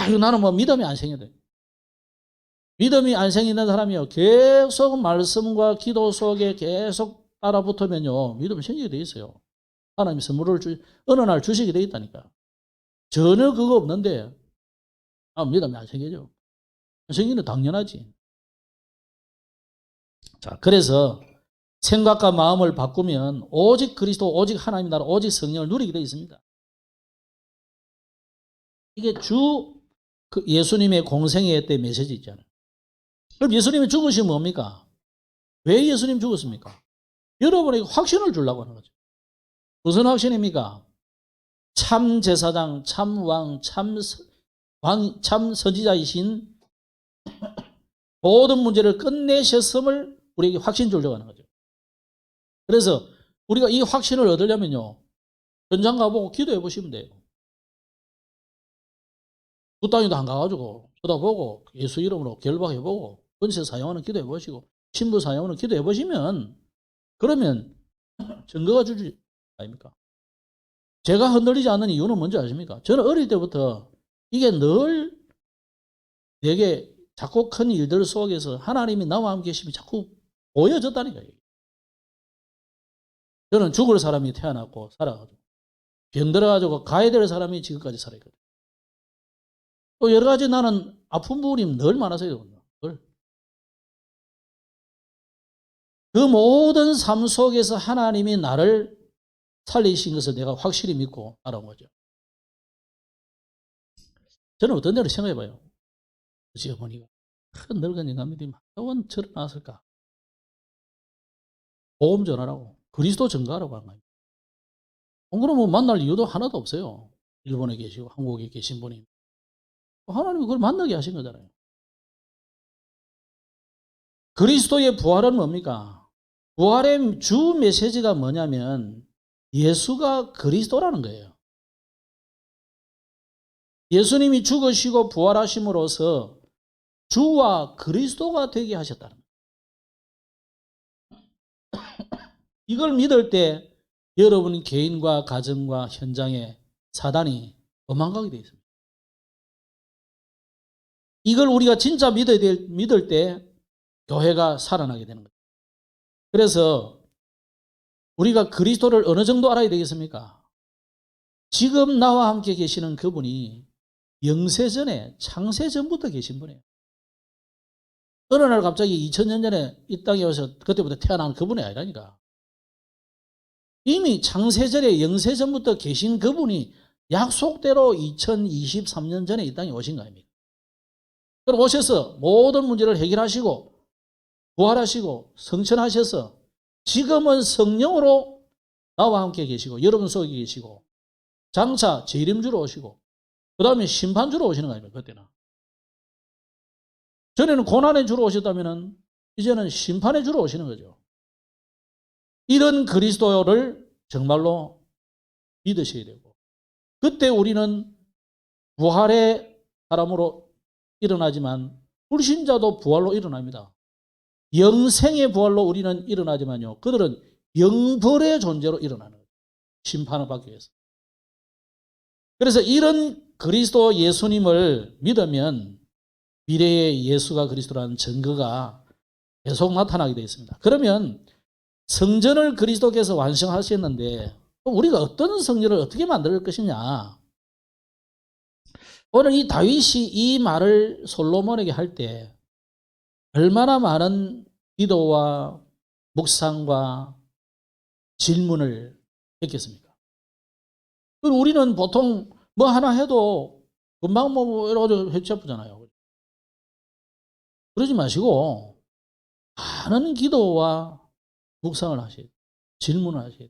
이거 나는 뭐 믿음이 안 생겨야 돼. 믿음이 안 생기는 사람이요. 계속 말씀과 기도 속에 계속 따라붙으면요. 믿음이 생기게 돼 있어요. 하나님이 선물을 어느 날 주시게 돼 있다니까. 전혀 그거 없는데, 믿음이 안 생기죠. 생기는 당연하지. 자, 그래서 생각과 마음을 바꾸면 오직 그리스도, 오직 하나님 나라, 오직 성령을 누리게 돼 있습니다. 이게 그 예수님의 공생애 때 메시지 있잖아요. 그럼 예수님이 죽으시면 뭡니까? 왜 예수님 죽었습니까? 여러분에게 확신을 주려고 하는 거죠. 무슨 확신입니까? 참 제사장, 참 왕, 참 선지자이신 모든 문제를 끝내셨음을 우리에게 확신 주려고 하는 거죠. 그래서 우리가 이 확신을 얻으려면요. 현장 가보고 기도해 보시면 돼요. 굿당이도 안 가가지고 쳐다보고 예수 이름으로 결박해 보고 권세 사용하는 기도해 보시고 신부 사용하는 기도해 보시면 그러면 증거가 주지 아닙니까? 제가 흔들리지 않는 이유는 뭔지 아십니까? 저는 어릴 때부터 이게 늘 내게 자꾸 큰 일들 속에서 하나님이 나와 함께 계심이 자꾸 보여졌다니까요. 저는 죽을 사람이 태어났고 살아가지고 병 들어가지고 가야 될 사람이 지금까지 살아있거든요. 또 여러 가지 나는 아픈 부분이 늘 많아서요. 늘. 그 모든 삶 속에서 하나님이 나를 살리신 것을 내가 확실히 믿고 알아온 거죠. 저는 어떤 대로 생각해봐요. 우리 어머니가 큰 늙은 인간들이 만 저러 나왔을까? 보험 전화라고 그리스도 증거하라고 한 거예요. 그러면 만날 이유도 하나도 없어요. 일본에 계시고 한국에 계신 분이. 하나님이 그걸 만나게 하신 거잖아요. 그리스도의 부활은 뭡니까? 부활의 주 메시지가 뭐냐면 예수가 그리스도라는 거예요. 예수님이 죽으시고 부활하심으로써 주와 그리스도가 되게 하셨다는 거예요. 이걸 믿을 때 여러분 개인과 가정과 현장에 사단이 도망가게 되어 있습니다. 이걸 우리가 진짜 믿을 때 교회가 살아나게 되는 거예요. 그래서 우리가 그리스도를 어느 정도 알아야 되겠습니까? 지금 나와 함께 계시는 그분이 영세전에 창세전부터 계신 분이에요. 어느 날 갑자기 2000년 전에 이 땅에 와서 그때부터 태어난 그분이 아니라니까. 이미 창세전에 영세전부터 계신 그분이 약속대로 2023년 전에 이 땅에 오신 거 아닙니까? 그럼 오셔서 모든 문제를 해결하시고 부활하시고 성천하셔서 지금은 성령으로 나와 함께 계시고 여러분 속에 계시고 장차 재림주로 오시고 그 다음에 심판주로 오시는 거 아닙니까? 그때는. 전에는 고난의 주로 오셨다면 이제는 심판의 주로 오시는 거죠. 이런 그리스도를 정말로 믿으셔야 되고 그때 우리는 부활의 사람으로 일어나지만 불신자도 부활로 일어납니다. 영생의 부활로 우리는 일어나지만요. 그들은 영벌의 존재로 일어나는 거예요. 심판을 받기 위해서. 그래서 이런 그리스도 예수님을 믿으면 미래의 예수가 그리스도라는 증거가 계속 나타나게 되어 있습니다. 그러면 성전을 그리스도께서 완성하셨는데 우리가 어떤 성전을 어떻게 만들 것이냐. 오늘 이 다윗이 이 말을 솔로몬에게 할 때 얼마나 많은 기도와 묵상과 질문을 했겠습니까? 우리는 보통 뭐 하나 해도 금방 뭐 여러 가지 해치아프잖아요. 그러지 마시고 많은 기도와 묵상을 하셔야 돼요. 질문을 하셔야 돼요.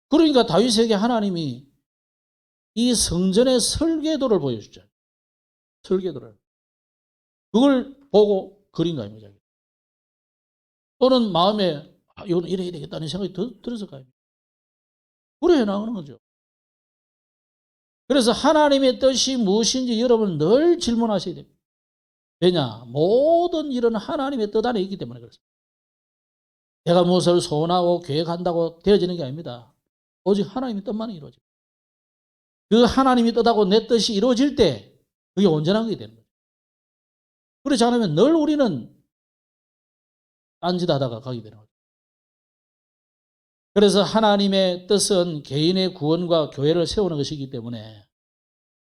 그러니까 다윗에게 하나님이 이 성전의 설계도를 보여주잖아요. 설계도를. 그걸 보고 그린 거 아닙니까? 또는 마음에 이건 이래야 되겠다는 생각이 들었을 거 아닙니까? 그래 나오는 거죠. 그래서 하나님의 뜻이 무엇인지 여러분 늘 질문하셔야 됩니다. 왜냐? 모든 일은 하나님의 뜻 안에 있기 때문에 그렇습니다. 내가 무엇을 소원하고 계획한다고 되어지는 게 아닙니다. 오직 하나님의 뜻만이 이루어집니다. 그 하나님이 뜻하고 내 뜻이 이루어질 때 그게 온전한 게 되는 거죠. 그렇지 않으면 늘 우리는 딴짓하다가 가게 되는 거죠. 그래서 하나님의 뜻은 개인의 구원과 교회를 세우는 것이기 때문에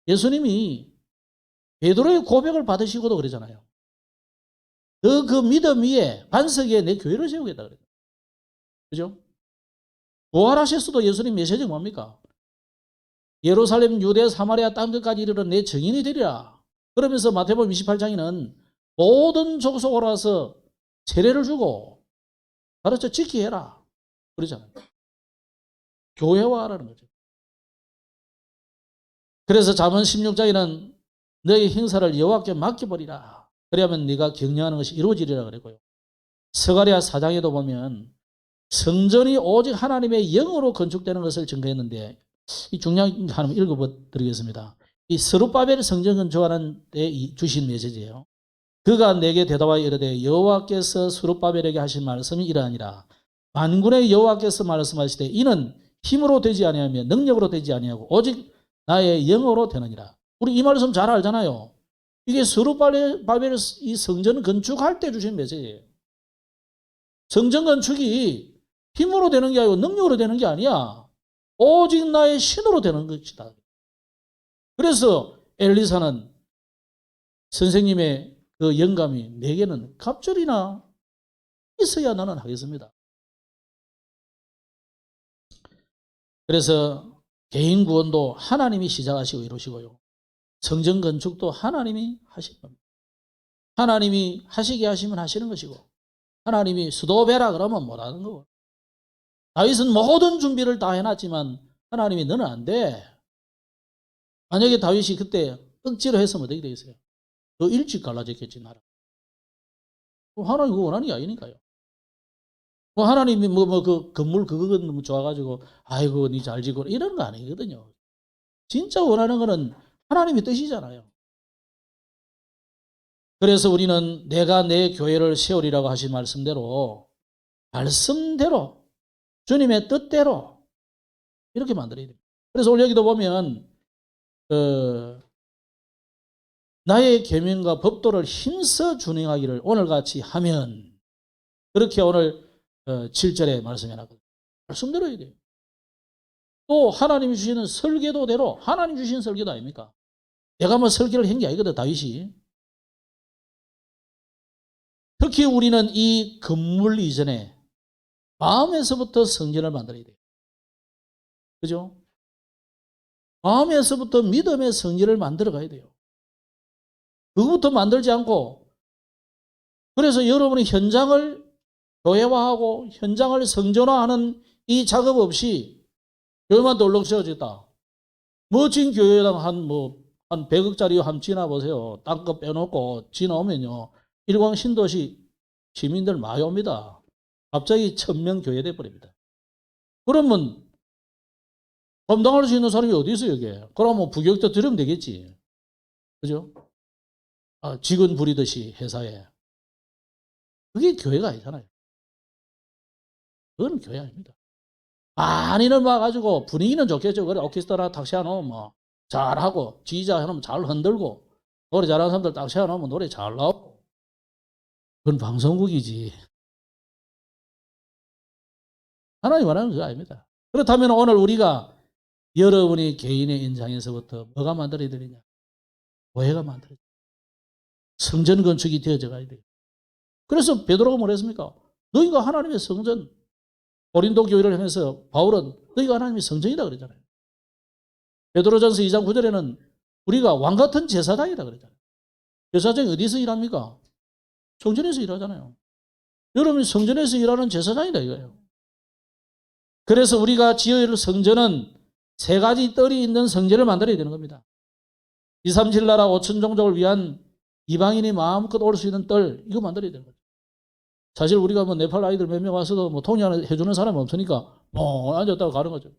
예수님이 베드로의 고백을 받으시고도 그러잖아요. 너 그 믿음 위에 반석 위에 내 교회를 세우겠다 그래요. 그죠? 부활하셨어도 예수님 메시지가 뭡니까? 예루살렘, 유대, 사마리아 땅 끝까지 이르러 내 증인이 되리라. 그러면서 마태복음 28장에는 모든 족속으로 와서 세례를 주고 가르쳐 지키게 해라. 그러잖아요. 교회화하라는 거죠. 그래서 잠언 16장에는 너의 행사를 여호와께 맡겨버리라. 그러면 네가 경영하는 것이 이루어지리라 그랬고요. 스가랴 4장에도 보면 성전이 오직 하나님의 영으로 건축되는 것을 증거했는데 이 중요한 거 하나 읽어드리겠습니다. 이 스룹바벨 성전 건축하는 데 주신 메시지예요. 그가 내게 대답하여 이르되 여호와께서 스룹바벨에게 하신 말씀이 이러하니라. 만군의 여호와께서 말씀하시되 이는 힘으로 되지 아니하며 능력으로 되지 아니하고 오직 나의 영으로 되느니라. 우리 이 말씀 잘 알잖아요. 이게 스룹바벨 이 성전 건축할 때 주신 메시지예요. 성전 건축이 힘으로 되는 게 아니고 능력으로 되는 게 아니야. 오직 나의 신으로 되는 것이다. 그래서 엘리사는 선생님의 그 영감이 내게는 갑절이나 있어야 나는 하겠습니다. 그래서 개인 구원도 하나님이 시작하시고 이루시고요. 성전 건축도 하나님이 하시는 겁니다. 하나님이 하시게 하시면 하시는 것이고 하나님이 수도배라 그러면 못하는 거고 다윗은 모든 준비를 다 해놨지만 하나님이 너는 안 돼. 만약에 다윗이 그때 억지로 했으면 어떻게 되겠어요? 더 일찍 갈라졌겠지 나라. 하나님 그거 원하는 게 아니니까요. 하나님이 그 건물 그거 너무 좋아가지고 아이고 니 잘 지고 이런 거 아니거든요. 진짜 원하는 거는 하나님의 뜻이잖아요. 그래서 우리는 내가 내 교회를 세우리라고 하신 말씀대로 주님의 뜻대로 이렇게 만들어야 됩니다. 그래서 오늘 여기도 보면 나의 계명과 법도를 힘써 준행하기를 오늘같이 하면 그렇게 오늘 7절에 말씀해놨거든요. 말씀대로 해야 돼요. 또 하나님이 주시는 설계도대로 하나님 주신 설계도 아닙니까? 내가 뭐 설계를 한 게 아니거든 다윗이. 특히 우리는 이 건물 이전에 마음에서부터 성전을 만들어야 돼요. 그죠? 마음에서부터 믿음의 성전을 만들어 가야 돼요. 그것부터 만들지 않고 그래서 여러분이 현장을 교회화하고 현장을 성전화하는 이 작업 없이 교회만 돌록 세워졌다. 멋진 교회당 한 100억짜리 한번 지나보세요. 땅끝 빼놓고 지나오면요. 일광 신도시 시민들 많이 옵니다. 갑자기 1000명 교회 돼버립니다. 그러면 감당할 수 있는 사람이 어디 있어요, 여기에? 그러면 부교육도 들으면 되겠지. 그죠? 직원 부리듯이 회사에. 그게 교회가 아니잖아요. 그건 교회 아닙니다. 많이는 와가지고 분위기는 좋겠죠. 그래, 오케스트라 딱 세워놓으면 뭐 잘하고, 지휘자 해놓으면 잘 흔들고, 노래 잘하는 사람들 딱 세워놓으면 노래 잘 나오고. 그건 방송국이지. 하나님 원하는 거 아닙니다. 그렇다면 오늘 우리가 여러분이 개인의 인장에서부터 뭐가 만들어야 되느냐? 교회가 만들어야 돼요. 성전 건축이 되어져 가야 돼요. 그래서 베드로가 뭐랬습니까? 너희가 하나님의 성전, 고린도 교회를 향해서 바울은 너희가 하나님의 성전이다 그랬잖아요. 베드로전서 2장 9절에는 우리가 왕같은 제사장이다 그랬잖아요. 제사장이 어디서 일합니까? 성전에서 일하잖아요. 여러분이 성전에서 일하는 제사장이다 이거예요. 그래서 우리가 지어야 할 성전은 3가지 뜰이 있는 성전을 만들어야 되는 겁니다. 2, 3, 7 나라 5천 종족을 위한 이방인이 마음껏 올 수 있는 뜰, 이거 만들어야 되는 거죠. 사실 우리가 네팔 아이들 몇 명 와서도 통역 해주는 사람이 없으니까 앉았다가 가는 거죠.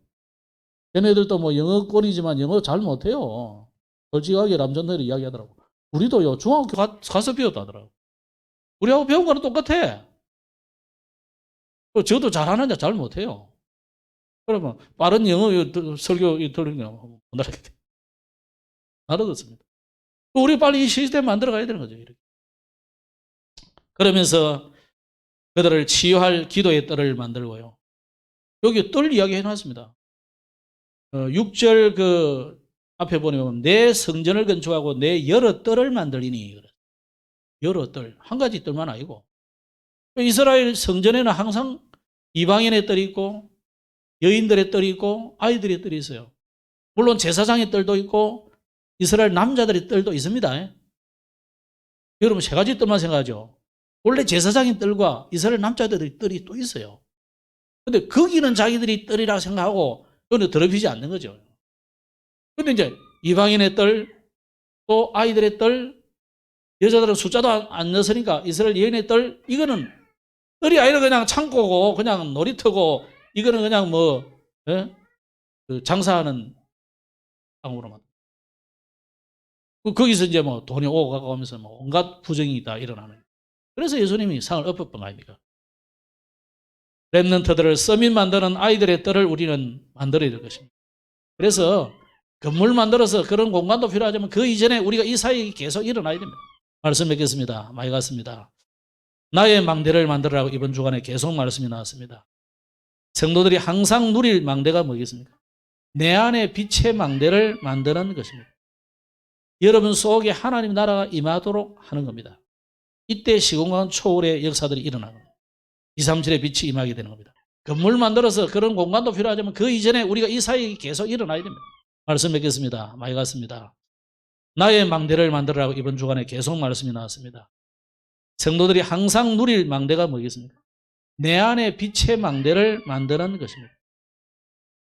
걔네들도 영어권이지만 영어 잘 못해요. 솔직하게 남전들이 이야기하더라고. 우리도요 중학교 가서 배웠다 하더라고. 우리하고 배운 거는 똑같아. 저도 잘하는데 잘 못해요. 그러면 빠른 영어 설교 들으면 못 알아듣게 돼. 알아듣습니다. 우리 빨리 이 시스템 만들어 가야 되는 거죠. 이렇게. 그러면서 그들을 치유할 기도의 뜰을 만들고요. 여기 뜰 이야기 해놨습니다. 6절 그 앞에 보면 내 성전을 건축하고 내 여러 뜰을 만들리니. 여러 뜰. 한 가지 뜰만 아니고. 이스라엘 성전에는 항상 이방인의 뜰이 있고 여인들의 뜰이 있고 아이들의 뜰이 있어요. 물론 제사장의 뜰도 있고 이스라엘 남자들의 뜰도 있습니다. 여러분 세 가지 뜰만 생각하죠. 원래 제사장의 뜰과 이스라엘 남자들의 뜰이 또 있어요. 근데 거기는 자기들이 뜰이라고 생각하고 그거는 더럽히지 않는 거죠. 근데 이제 이방인의 뜰, 또 아이들의 뜰, 여자들은 숫자도 안 넣었으니까 이스라엘 여인의 뜰, 이거는 뜰이 아니라 그냥 창고고 그냥 놀이터고 이거는 그냥 뭐 그 장사하는 땅으로만. 거기서 이제 뭐 돈이 오고 가고 하면서 뭐 온갖 부정이 다 일어나는. 그래서 예수님이 상을 엎었던 거 아닙니까? 렘넌트들을 서민 만드는 아이들의 뜰을 우리는 만들어야 될 것입니다. 그래서 건물 만들어서 그런 공간도 필요하지만 그 이전에 우리가 이 사역이 계속 일어나야 됩니다. 말씀 맺겠습니다. 많이 갔습니다. 나의 망대를 만들라고 이번 주간에 계속 말씀이 나왔습니다. 성도들이 항상 누릴 망대가 뭐겠습니까? 내 안에 빛의 망대를 만드는 것입니다. 여러분 속에 하나님 나라가 임하도록 하는 겁니다. 이때 시공간 초월의 역사들이 일어나는 겁니다. 237의 빛이 임하게 되는 겁니다. 건물 만들어서 그런 공간도 필요하지만 그 이전에 우리가 이 사역이 계속 일어나야 됩니다. 말씀 맺겠습니다. 많이 갔습니다. 나의 망대를 만들라고 이번 주간에 계속 말씀이 나왔습니다. 성도들이 항상 누릴 망대가 뭐겠습니까? 내 안에 빛의 망대를 만드는 것입니다.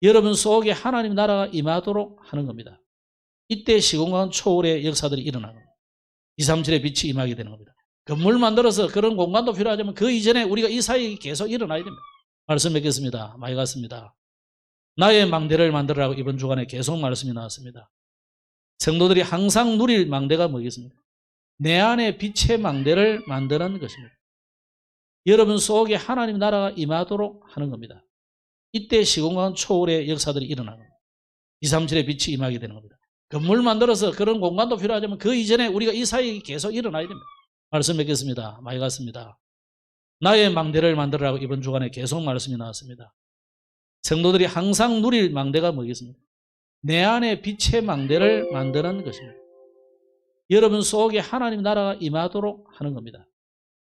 여러분 속에 하나님 나라가 임하도록 하는 겁니다. 이때 시공간 초월의 역사들이 일어나는 겁니다. 237의 빛이 임하게 되는 겁니다. 건물 만들어서 그런 공간도 필요하지만 그 이전에 우리가 이 사역이 계속 일어나야 됩니다. 말씀 맺겠습니다. 많이 갔습니다. 나의 망대를 만들라고 이번 주간에 계속 말씀이 나왔습니다. 성도들이 항상 누릴 망대가 뭐겠습니까? 내 안에 빛의 망대를 만드는 것입니다. 여러분 속에 하나님 나라가 임하도록 하는 겁니다. 이때 시공간 초월의 역사들이 일어나는 겁니다. 237의 빛이 임하게 되는 겁니다. 건물 만들어서 그런 공간도 필요하지만 그 이전에 우리가 이 사역이 계속 일어나야 됩니다. 말씀 맺겠습니다. 많이 갔습니다. 나의 망대를 만들라고 이번 주간에 계속 말씀이 나왔습니다. 성도들이 항상 누릴 망대가 뭐겠습니까? 내 안에 빛의 망대를 만드는 것입니다. 여러분 속에 하나님 나라가 임하도록 하는 겁니다.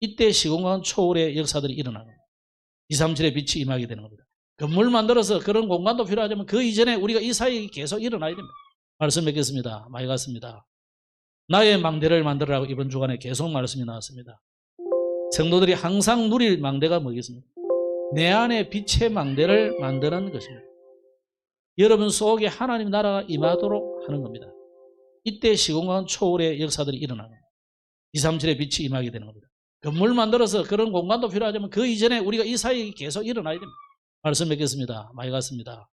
이때 시공간 초월의 역사들이 일어나는 겁니다. 237의 빛이 임하게 되는 겁니다. 건물 만들어서 그런 공간도 필요하지만 그 이전에 우리가 이 사역이 계속 일어나야 됩니다. 말씀 맺겠습니다. 많이 갔습니다. 나의 망대를 만들라고 이번 주간에 계속 말씀이 나왔습니다. 성도들이 항상 누릴 망대가 뭐겠습니까? 내 안에 빛의 망대를 만드는 것입니다. 여러분 속에 하나님 나라가 임하도록 하는 겁니다. 이때 시공간 초월의 역사들이 일어나는 겁니다. 237의 빛이 임하게 되는 겁니다. 건물 만들어서 그런 공간도 필요하지만 그 이전에 우리가 이 사역이 계속 일어나야 됩니다. 말씀 맺겠습니다. 많이 갔습니다.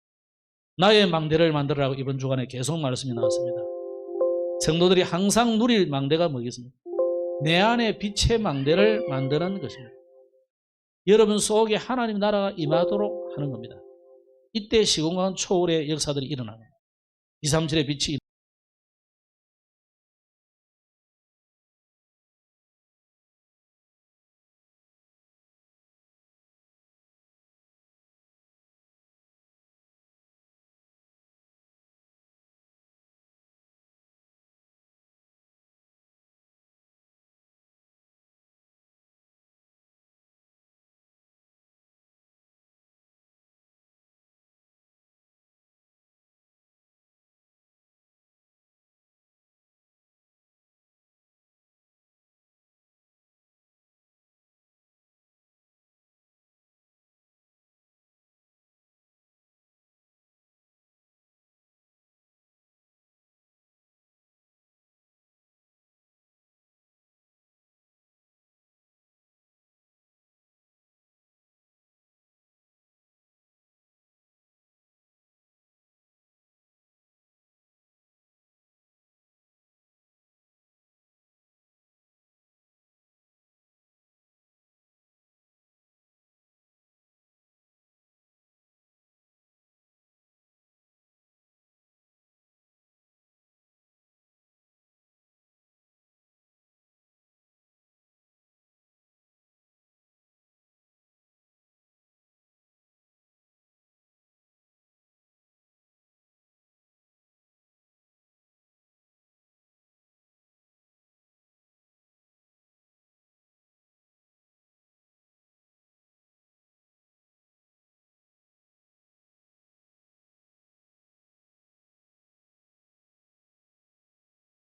나의 망대를 만들라고 이번 주간에 계속 말씀이 나왔습니다. 성도들이 항상 누릴 망대가 뭐겠습니까? 내 안에 빛의 망대를 만드는 것입니다. 여러분 속에 하나님 나라가 임하도록 하는 겁니다. 이때 시공간 초월의 역사들이 일어나는 겁니다. 237의 빛이